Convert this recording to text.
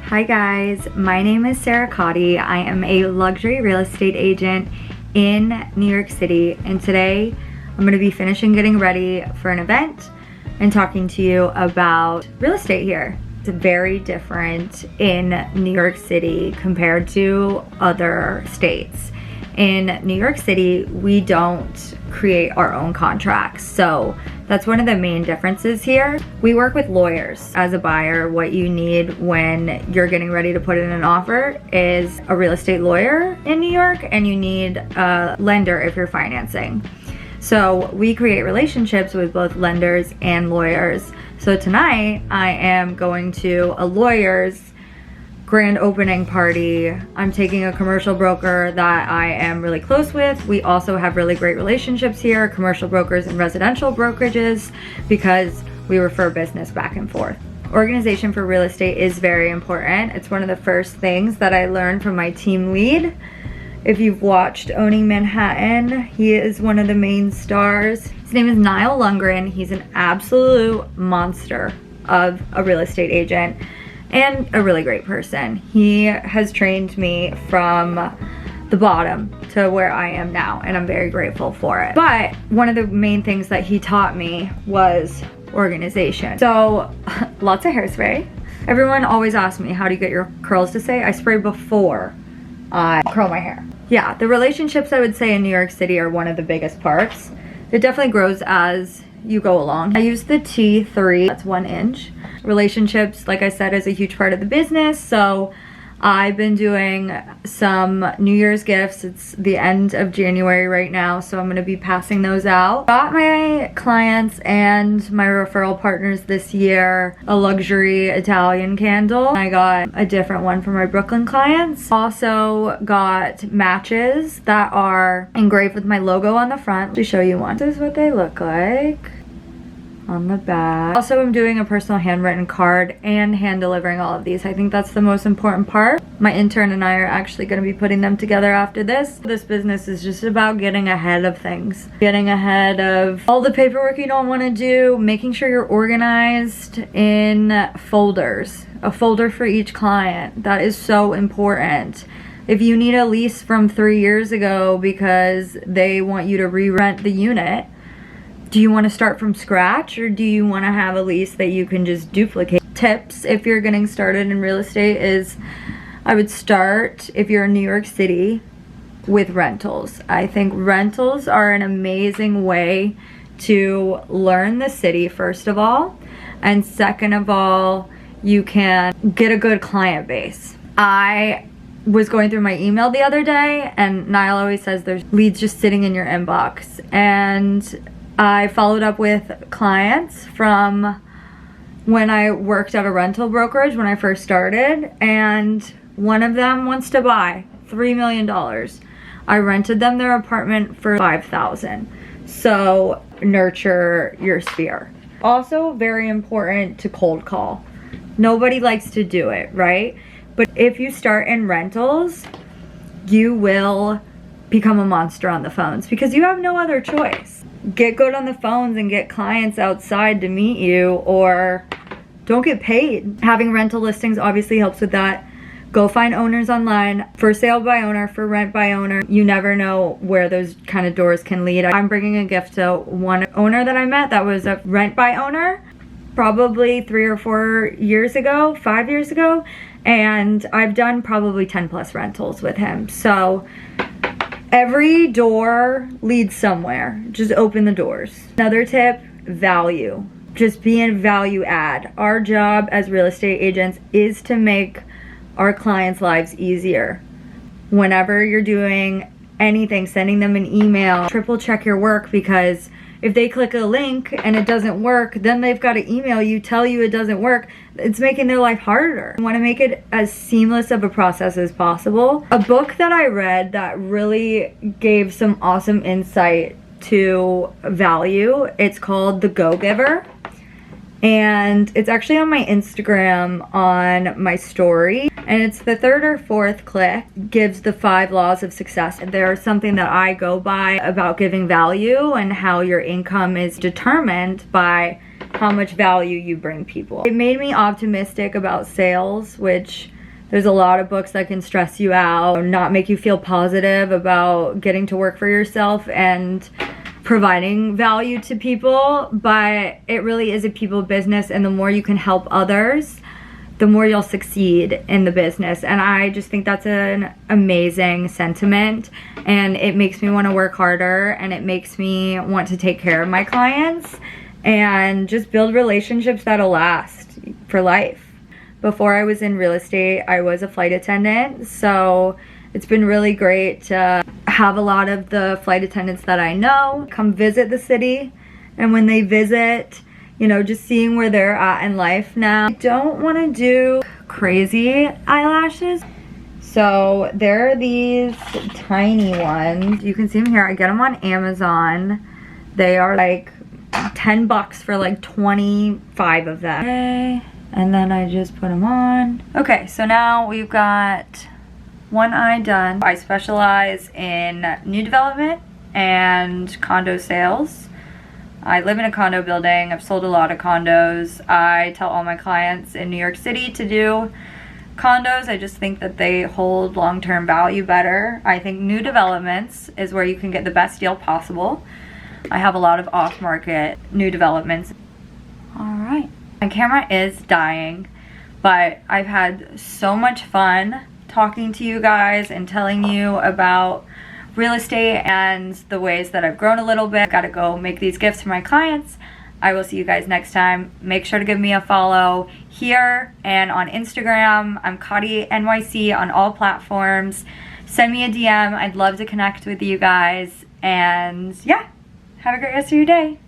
Hi guys, my name is Sarah Cotty. I am a luxury real estate agent in New York City, and today I'm going to be finishing getting ready for an event and talking to you about real estate here. It's very different in New York City compared to other states. In New York City, we don't create our own contracts, so that's one of the main differences here. We work with lawyers. As a buyer, what you need when you're getting ready to put in an offer is a real estate lawyer in New York, and you need a lender if you're financing. So we create relationships with both lenders and lawyers. So tonight I am going to a lawyer's grand opening party. I'm taking a commercial broker that I am really close with. We also have really great relationships here, commercial brokers and residential brokerages, because we refer business back and forth. Organization for real estate is very important. It's one of the first things that I learned from my team lead. If you've watched Owning Manhattan, he is one of the main stars. His name is Niall Lundgren. He's an absolute monster of a real estate agent and a really great person. He has trained me from the bottom to where I am now, and I'm very grateful for it. But one of the main things that he taught me was organization. So lots of hairspray. Everyone always asks me, how do you get your curls to stay? I spray before I curl my hair. Yeah, the relationships I would say in New York City are one of the biggest parts. It definitely grows as you go along. I use the T3, that's 1 inch. Relationships, like I said, is a huge part of the business. So I've been doing some New Year's gifts. It's the end of January right now, so I'm gonna be passing those out. Got my clients and my referral partners this year a luxury Italian candle. I got a different one for my Brooklyn clients. Also got matches that are engraved with my logo on the front. To show you one. This is what they look like on the back. Also, I'm doing a personal handwritten card and hand delivering all of these. I think that's the most important part. My intern and I are actually going to be putting them together after this. This business is just about getting ahead of things. Getting ahead of all the paperwork you don't want to do, making sure you're organized in folders. A folder for each client. That is so important. If you need a lease from 3 years ago because they want you to re-rent the unit, do you want to start from scratch, or do you want to have a lease that you can just duplicate? Tips if you're getting started in real estate is, I would start, if you're in New York City, with rentals. I think rentals are an amazing way to learn the city, first of all, and second of all, you can get a good client base. I was going through my email the other day, and Niall always says there's leads just sitting in your inbox, and I followed up with clients from when I worked at a rental brokerage when I first started, and one of them wants to buy $3 million. I rented them their apartment for $5,000. So nurture your sphere. Also very important to cold call. Nobody likes to do it, right? But if you start in rentals, you will become a monster on the phones because you have no other choice. Get good on the phones and get clients outside to meet you, or don't get paid. Having rental listings obviously helps with that. Go find owners online, for sale by owner, for rent by owner. You never know where those kind of doors can lead. I'm bringing a gift to one owner that I met that was a rent by owner probably 3 or 4 years ago, 5 years ago, and I've done probably 10 plus rentals with him. So every door leads somewhere. Just open the doors. Another tip, value. Just be a value add. Our job as real estate agents is to make our clients' lives easier. Whenever you're doing anything, sending them an email, triple check your work, because if they click a link and it doesn't work, then they've got to email you, tell you it doesn't work. It's making their life harder. I want to make it as seamless of a process as possible. A book that I read that really gave some awesome insight to value, it's called The Go-Giver. And it's actually on my Instagram on my story. And it's the 3rd or 4th click, gives the 5 laws of success. There's something that I go by about giving value and how your income is determined by how much value you bring people. It made me optimistic about sales, which There's a lot of books that can stress you out, not make you feel positive about getting to work for yourself and providing value to people, but it really is a people business, and the more you can help others, the more you'll succeed in the business. And I just think that's an amazing sentiment, and it makes me want to work harder, and it makes me want to take care of my clients and just build relationships that'll last for life. Before I was in real estate, I was a flight attendant, so it's been really great to have a lot of the flight attendants that I know come visit the city, and when they visit, you know, just seeing where they're at in life now. I don't want to do crazy eyelashes, so there are these tiny ones. You can see them here. I get them on Amazon. They are like $10 for like 25 of them. Okay. And then I just put them on. Okay, so now we've got one eye done. I specialize in new development and condo sales. I live in a condo building. I've sold a lot of condos. I tell all my clients in New York City to do condos. I just think that they hold long-term value better. I think new developments is where you can get the best deal possible. I have a lot of off-market new developments. All right. My camera is dying, but I've had so much fun talking to you guys and telling you about real estate and the ways that I've grown a little bit. I gotta go make these gifts for my clients. I will see you guys next time. Make sure to give me a follow here and on Instagram. I'm Kadi NYC on all platforms. Send me a DM. I'd love to connect with you guys. And yeah, have a great rest of your day.